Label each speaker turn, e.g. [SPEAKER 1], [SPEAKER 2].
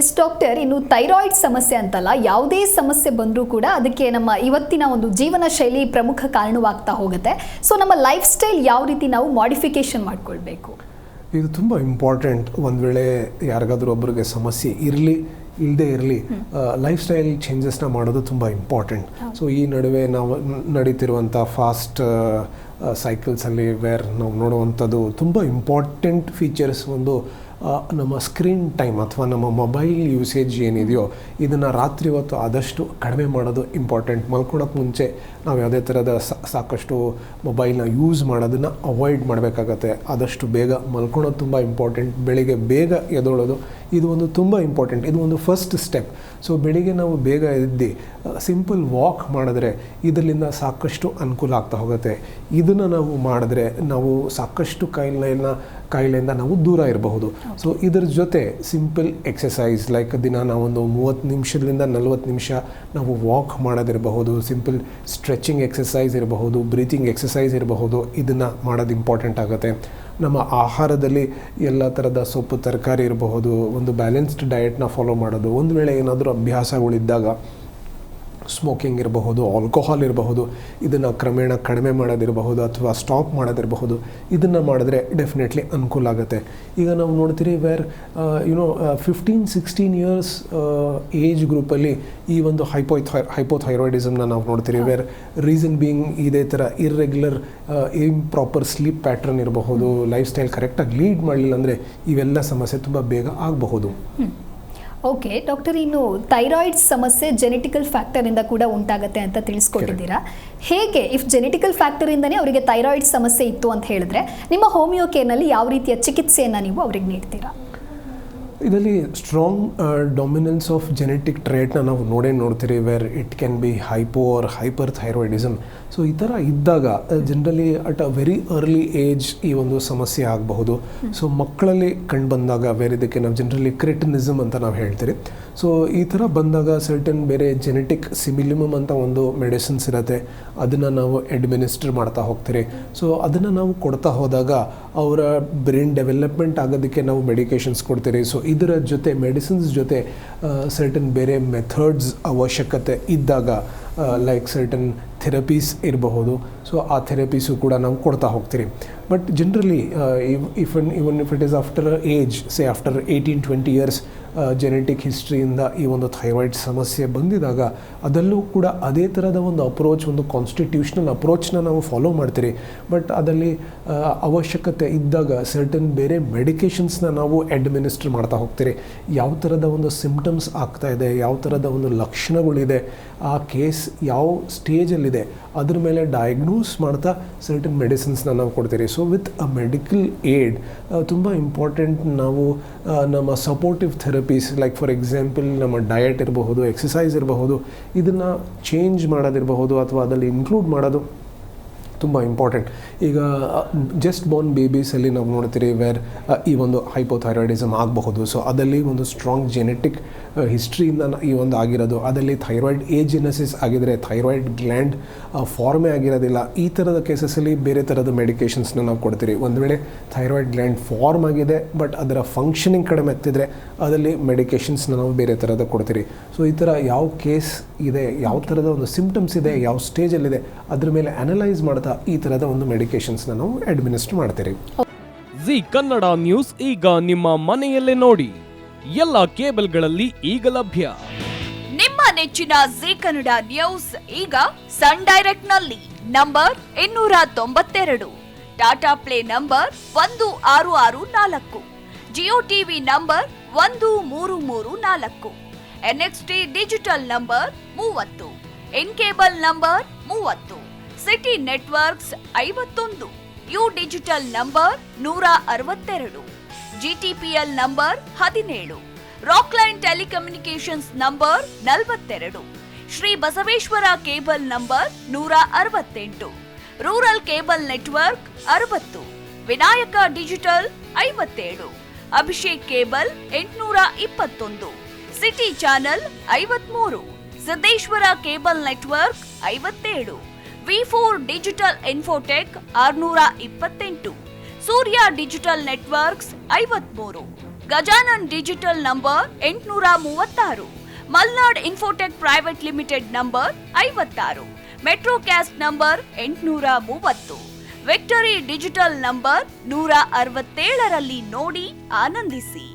[SPEAKER 1] S doctor, ಇನ್ನು thyroid ಸಮಸ್ಯೆ ಅಂತಲ್ಲ, ಯಾವುದೇ ಸಮಸ್ಯೆ ಬಂದರೂ ಕೂಡ ಅದಕ್ಕೆ ನಮ್ಮ ಇವತ್ತಿನ ಒಂದು ಜೀವನ ಶೈಲಿ ಪ್ರಮುಖ ಕಾರಣವಾಗ್ತಾ ಹೋಗುತ್ತೆ. ಸೊ ನಮ್ಮ ಲೈಫ್ ಸ್ಟೈಲ್ ಯಾವ ರೀತಿ ನಾವು ಮಾಡಿಫಿಕೇಶನ್ ಮಾಡ್ಕೊಳ್ಬೇಕು?
[SPEAKER 2] ಇದು ತುಂಬ ಇಂಪಾರ್ಟೆಂಟ್. ಒಂದು ವೇಳೆ ಯಾರಿಗಾದ್ರೂ ಒಬ್ಬರಿಗೆ ಸಮಸ್ಯೆ ಇಲ್ಲದೇ ಇರಲಿ, ಲೈಫ್ ಸ್ಟೈಲ್ ಚೇಂಜಸ್ನ ಮಾಡೋದು ತುಂಬ ಇಂಪಾರ್ಟೆಂಟ್. ಸೊ ಈ ನಡುವೆ ನಾವು ನಡೀತಿರುವಂಥ ಫಾಸ್ಟ್ ಸೈಕಲ್ಸಲ್ಲಿ ನಾವು ನೋಡುವಂಥದ್ದು ತುಂಬ ಇಂಪಾರ್ಟೆಂಟ್ ಫೀಚರ್ಸ್ ಒಂದು ನಮ್ಮ ಸ್ಕ್ರೀನ್ ಟೈಮ್ ಅಥವಾ ನಮ್ಮ ಮೊಬೈಲ್ ಯೂಸೇಜ್ ಏನಿದೆಯೋ ಇದನ್ನು ರಾತ್ರಿ ಹೊತ್ತು ಆದಷ್ಟು ಕಡಿಮೆ ಮಾಡೋದು ಇಂಪಾರ್ಟೆಂಟ್. ಮಲ್ಕೊಳಕ್ಕೆ ಮುಂಚೆ ನಾವು ಯಾವುದೇ ಥರದ ಸಾಕಷ್ಟು ಮೊಬೈಲ್ನ ಯೂಸ್ ಮಾಡೋದನ್ನು ಅವಾಯ್ಡ್ ಮಾಡಬೇಕಾಗತ್ತೆ. ಆದಷ್ಟು ಬೇಗ ಮಲ್ಕೊಳೋದು ತುಂಬ ಇಂಪಾರ್ಟೆಂಟ್. ಬೆಳಿಗ್ಗೆ ಬೇಗ ಎದ್ದೇಳೋದು ಇದು ಒಂದು ತುಂಬ ಇಂಪಾರ್ಟೆಂಟ್. ಇದು ಒಂದು ಫಸ್ಟ್ ಸ್ಟೆಪ್. ಸೊ ಬೆಳಿಗ್ಗೆ ನಾವು ಬೇಗ ಎದ್ದು ಸಿಂಪಲ್ ವಾಕ್ ಮಾಡಿದ್ರೆ ಇದರಿಂದ ಸಾಕಷ್ಟು ಅನುಕೂಲ ಆಗ್ತಾ ಹೋಗುತ್ತೆ. ಇದನ್ನು ನಾವು ಮಾಡಿದ್ರೆ ನಾವು ಸಾಕಷ್ಟು ಕಾಯಿಲೆಯಿಂದ ನಾವು ದೂರ ಇರಬಹುದು. ಸೊ ಇದರ ಜೊತೆ ಸಿಂಪಲ್ ಎಕ್ಸಸೈಸ್ ಲೈಕ್ ದಿನ ನಾವೊಂದು 30 ನಿಮಿಷದಿಂದ 40 ನಿಮಿಷ ನಾವು ವಾಕ್ ಮಾಡೋದಿರಬಹುದು, ಸಿಂಪಲ್ ಸ್ಟ್ರೆಚಿಂಗ್ ಎಕ್ಸಸೈಸ್ ಇರಬಹುದು, ಬ್ರೀತಿಂಗ್ ಎಕ್ಸಸೈಸ್ ಇರಬಹುದು. ಇದನ್ನು ಮಾಡೋದು ಇಂಪಾರ್ಟೆಂಟ್ ಆಗುತ್ತೆ. ನಮ್ಮ ಆಹಾರದಲ್ಲಿ ಎಲ್ಲ ಥರದ ಸೊಪ್ಪು ತರಕಾರಿ ಇರಬಹುದು, ಒಂದು ಬ್ಯಾಲೆನ್ಸ್ಡ್ ಡಯಟ್ನ ಫಾಲೋ ಮಾಡೋದು. ಒಂದು ವೇಳೆ ಏನಾದರೂ ಅಭ್ಯಾಸಗಳಿದ್ದಾಗ ಸ್ಮೋಕಿಂಗ್ ಇರಬಹುದು, ಆಲ್ಕೋಹಾಲ್ ಇರಬಹುದು, ಇದನ್ನು ಕ್ರಮೇಣ ಕಡಿಮೆ ಮಾಡೋದಿರಬಹುದು ಅಥವಾ ಸ್ಟಾಪ್ ಮಾಡೋದಿರಬಹುದು. ಇದನ್ನು ಮಾಡಿದ್ರೆ ಡೆಫಿನೆಟ್ಲಿ ಅನುಕೂಲ ಆಗುತ್ತೆ. ಈಗ ನಾವು ನೋಡ್ತೀರಿ 15-16 ಇಯರ್ಸ್ ಏಜ್ ಗ್ರೂಪಲ್ಲಿ ಈ ಒಂದು ಹೈಪೋಥೈರಾಯ್ಡಿಸಮ್ನ ನಾವು ನೋಡ್ತೀರಿ. ರೀಸನ್ ಬೀಯಿಂಗ್ ಇದೇ ಥರ ಇರ್ರೆಗ್ಯುಲರ್ ಇಂಪ್ರಾಪರ್ ಸ್ಲೀಪ್ ಪ್ಯಾಟ್ರನ್ ಇರಬಹುದು, ಲೈಫ್ ಸ್ಟೈಲ್ ಕರೆಕ್ಟಾಗಿ ಲೀಡ್ ಮಾಡಲಿಲ್ಲ ಅಂದರೆ ಇವೆಲ್ಲ ಸಮಸ್ಯೆ ತುಂಬ ಬೇಗ ಆಗಬಹುದು.
[SPEAKER 1] ಓಕೆ ಡಾಕ್ಟರ್, ಇನ್ನು ಥೈರಾಯ್ಡ್ ಸಮಸ್ಯೆ ಜೆನೆಟಿಕಲ್ ಫ್ಯಾಕ್ಟರಿಂದ ಕೂಡ ಉಂಟಾಗುತ್ತೆ ಅಂತ ತಿಳಿಸ್ಕೊಟ್ಟಿದ್ದೀರಾ. ಹೇಗೆ ಇಫ್ ಜೆನೆಟಿಕಲ್ ಫ್ಯಾಕ್ಟರಿಂದನೇ ಅವರಿಗೆ ಥೈರಾಯ್ಡ್ ಸಮಸ್ಯೆ ಇತ್ತು ಅಂತ ಹೇಳಿದ್ರೆ ನಿಮ್ಮ ಹೋಮಿಯೋ ಕೇರ್ನಲ್ಲಿ ಯಾವ ರೀತಿಯ ಚಿಕಿತ್ಸೆಯನ್ನು ನೀವು ಅವರಿಗೆ ನೀಡ್ತೀರಾ?
[SPEAKER 2] ಇದರಲ್ಲಿ ಸ್ಟ್ರಾಂಗ್ ಡಾಮಿನೆನ್ಸ್ ಆಫ್ ಜೆನೆಟಿಕ್ ಟ್ರೇಟ್ನ ನಾವು ನೋಡ್ತೀರಿ. It can be hypo or hyper thyroidism. So ಈ ಥರ ಇದ್ದಾಗ generally at a very early age ಈ ಒಂದು ಸಮಸ್ಯೆ ಆಗಬಹುದು. ಸೊ ಮಕ್ಕಳಲ್ಲಿ ಕಂಡು ಬಂದಾಗ ಇದಕ್ಕೆ ನಾವು ಜನರಲಿ ಕ್ರೆಟಿನಿಸಮ್ ಅಂತ ನಾವು ಹೇಳ್ತೀರಿ. ಸೊ ಈ ಥರ ಬಂದಾಗ ಸರ್ಟನ್ ಬೇರೆ ಜೆನೆಟಿಕ್ ಸಿಮಿಲಿಮಮ್ ಅಂತ ಒಂದು ಮೆಡಿಸಿನ್ಸ್ ಇರುತ್ತೆ, ಅದನ್ನು ನಾವು ಅಡ್ಮಿನಿಸ್ಟ್ರ್ ಮಾಡ್ತಾ ಹೋಗ್ತೀರಿ. ಸೊ ಅದನ್ನು ನಾವು ಕೊಡ್ತಾ ಹೋದಾಗ ಅವರ ಬ್ರೈನ್ ಡೆವಲಪ್ಮೆಂಟ್ ಆಗೋದಕ್ಕೆ ನಾವು ಮೆಡಿಕೇಷನ್ಸ್ ಕೊಡ್ತೀರಿ. ಸೊ ಇದರ ಜೊತೆ ಮೆಡಿಸಿನ್ಸ್ ಜೊತೆ ಸರ್ಟನ್ ಬೇರೆ ಮೆಥಡ್ಸ್ ಅವಶ್ಯಕತೆ ಇದ್ದಾಗ ಲೈಕ್ ಸರ್ಟನ್ ಥೆರಪೀಸ್ ಇರಬಹುದು. ಸೊ ಆ ಥೆರಪೀಸು ಕೂಡ ನಾವು ಕೊಡ್ತಾ ಹೋಗ್ತೀರಿ. But generally even if it is after age after 18-20 years genetic ಹಿಸ್ಟ್ರಿಯಿಂದ ಈ ಒಂದು ಥೈರಾಯ್ಡ್ ಸಮಸ್ಯೆ ಬಂದಿದಾಗ ಅದಲ್ಲೂ ಕೂಡ ಅದೇ ಥರದ ಒಂದು ಅಪ್ರೋಚ್, ಒಂದು ಕಾನ್ಸ್ಟಿಟ್ಯೂಷನಲ್ ಅಪ್ರೋಚ್ನ ನಾವು ಫಾಲೋ ಮಾಡ್ತೀರಿ. ಬಟ್ ಅದರಲ್ಲಿ ಅವಶ್ಯಕತೆ ಇದ್ದಾಗ ಸರ್ಟನ್ ಬೇರೆ ಮೆಡಿಕೇಷನ್ಸ್ನ ನಾವು ಅಡ್ಮಿನಿಸ್ಟ್ರ್ ಮಾಡ್ತಾ ಹೋಗ್ತೀರಿ. ಯಾವ ಥರದ ಒಂದು ಸಿಂಪ್ಟಮ್ಸ್ ಆಗ್ತಾ ಇದೆ, ಯಾವ ಥರದ ಒಂದು ಲಕ್ಷಣಗಳಿದೆ, ಆ ಕೇಸ್ ಯಾವ ಸ್ಟೇಜಲ್ಲಿದೆ ಅದ್ರ ಮೇಲೆ ಡಯಾಗ್ನೋಸ್ ಮಾಡ್ತಾ ಸರ್ಟನ್ ಮೆಡಿಸಿನ್ಸ್ನ ನಾವು ಕೊಡ್ತೀರಿ. So with a medical aid ತುಂಬ ಇಂಪಾರ್ಟೆಂಟ್. ನಾವು ನಮ್ಮ supportive therapies like for example ನಮ್ಮ ಡಯಟ್ ಇರಬಹುದು, ಎಕ್ಸಸೈಸ್ ಇರಬಹುದು, ಇದನ್ನು ಚೇಂಜ್ ಮಾಡೋದಿರಬಹುದು ಅಥವಾ ಅದರಲ್ಲಿ ಇನ್ಕ್ಲೂಡ್ ಮಾಡೋದು ತುಂಬ ಇಂಪಾರ್ಟೆಂಟ್. ಈಗ ಜಸ್ಟ್ ಬೋರ್ನ್ ಬೇಬೀಸಲ್ಲಿ ನಾವು ನೋಡ್ತೀರಿ ಈ ಒಂದು ಹೈಪೋಥೈರಾಯ್ಡಿಸಮ್ ಆಗಬಹುದು. ಸೊ ಅದರಲ್ಲಿ ಒಂದು ಸ್ಟ್ರಾಂಗ್ ಜೆನೆಟಿಕ್ ಹಿಸ್ಟ್ರಿಯಿಂದ ಈ ಒಂದು ಆಗಿರೋದು, ಅದರಲ್ಲಿ ಥೈರಾಯ್ಡ್ ಏಜಿನಸಿಸ್ ಆಗಿದರೆ ಥೈರಾಯ್ಡ್ ಗ್ಲ್ಯಾಂಡ್ ಫಾರ್ಮೇ ಆಗಿರೋದಿಲ್ಲ. ಈ ಥರದ ಕೇಸಸಲ್ಲಿ ಬೇರೆ ಥರದ ಮೆಡಿಕೇಷನ್ಸ್ನ ನಾವು ಕೊಡ್ತೀರಿ. ಒಂದು ವೇಳೆ ಥೈರಾಯ್ಡ್ ಗ್ಲ್ಯಾಂಡ್ ಫಾರ್ಮ್ ಆಗಿದೆ ಬಟ್ ಅದರ ಫಂಕ್ಷನಿಂಗ್ ಕಡಿಮೆ ಆಗ್ತಿದ್ರೆ ಅದರಲ್ಲಿ ಮೆಡಿಕೇಷನ್ಸ್ನ ನಾವು ಬೇರೆ ಥರದ ಕೊಡ್ತೀರಿ. ಸೊ ಈ ಥರ ಯಾವ ಕೇಸ್ ಇದೆ, ಯಾವ ಥರದ ಒಂದು ಸಿಂಪ್ಟಮ್ಸ್ ಇದೆ, ಯಾವ ಸ್ಟೇಜಲ್ಲಿದೆ ಅದ್ರ ಮೇಲೆ ಅನಲೈಸ್ ಮಾಡ್ತಾ ಈ ಥರದ ಒಂದು ಮೆಡಿಕೇಷನ್ಸ್ನ ನಾವು ಅಡ್ಮಿನಿಸ್ಟ್ರ್ ಮಾಡ್ತೀರಿ.
[SPEAKER 3] ಜಿ ಕನ್ನಡ ನ್ಯೂಸ್ ಈಗ ನಿಮ್ಮ ಮನೆಯಲ್ಲೇ ನೋಡಿ, ಎಲ್ಲ ಕೇಬಲ್ಗಳಲ್ಲಿ ಈಗ ಲಭ್ಯ.
[SPEAKER 4] ನಿಮ್ಮ ನೆಚ್ಚಿನ ಜಿ ಕನ್ನಡ ನ್ಯೂಸ್ ಈಗ ಸನ್ ಡೈರೆಕ್ಟ್ ನಲ್ಲಿ number 292, Tata play number 1664, Jio TV number 1334, NXT digital number 30, in cable number 30, city networks 51, U digital number 162, GTPL number 17, Rockline telecommunications number 42, Shri Basaveshwara cable number 168, rural cable network 60, Vinayaka digital 57, Abhishek cable 821, city channel 53, Siddeshwara cable network 57, V4 digital Infotech 628, Surya digital networks 53, Gajanan digital number 836, Malnad infotech private limited number 56, Metrocast number 830, victory digital number 167ರಲ್ಲಿ ನೋಡಿ ಆನಂದಿಸಿ.